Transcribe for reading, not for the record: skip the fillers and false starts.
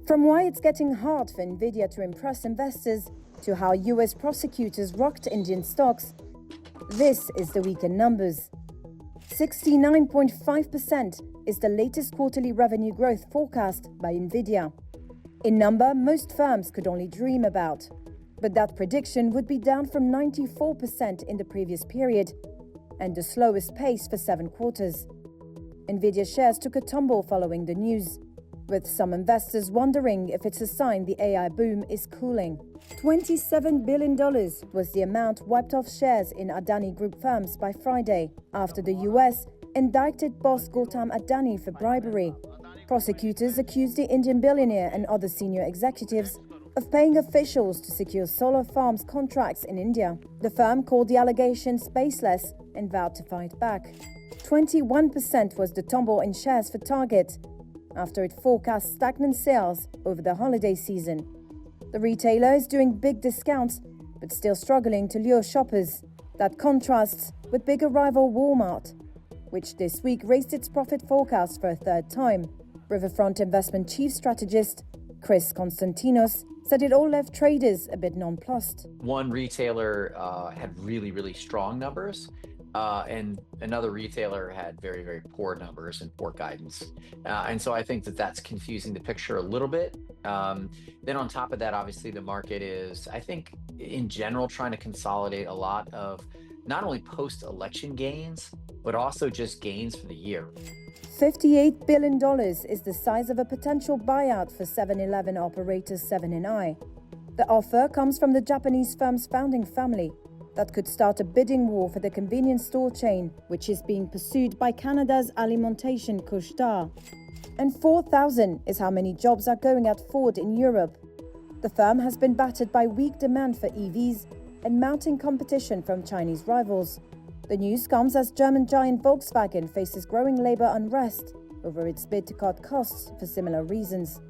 From why it's getting hard for Nvidia to impress investors to how US prosecutors rocked Indian stocks, this is the weekend numbers. 69.5% is the latest quarterly revenue growth forecast by Nvidia. A number most firms could only dream about. But that prediction would be down from 94% in the previous period, and the slowest pace for 7 quarters. Nvidia shares took a tumble following the news, with some investors wondering if it's a sign the AI boom is cooling. $27 billion was the amount wiped off shares in Adani Group firms by Friday, after the US indicted boss Gautam Adani for bribery. Prosecutors accused the Indian billionaire and other senior executives of paying officials to secure solar farms contracts in India. The firm called the allegations baseless and vowed to fight back. 21% was the tumble in shares for Target, after it forecast stagnant sales over the holiday season. The retailer is doing big discounts, but still struggling to lure shoppers. That contrasts with bigger rival Walmart, which this week raised its profit forecast for a third time. Riverfront investment chief strategist Chris Konstantinos said it all left traders a bit nonplussed. One retailer had really strong numbers, and another retailer had very poor numbers and poor guidance. And so I think that that's confusing the picture a little bit. Then on top of that, obviously the market is, I think, in general, trying to consolidate a lot of not only post-election gains, but also just gains for the year. $58 billion is the size of a potential buyout for 7-Eleven operator 7&I. The offer comes from the Japanese firm's founding family that could start a bidding war for the convenience store chain, which is being pursued by Canada's alimentation Couche-Tard. And 4,000 is how many jobs are going at Ford in Europe. The firm has been battered by weak demand for EVs and mounting competition from Chinese rivals. The news comes as German giant Volkswagen faces growing labor unrest over its bid to cut costs for similar reasons.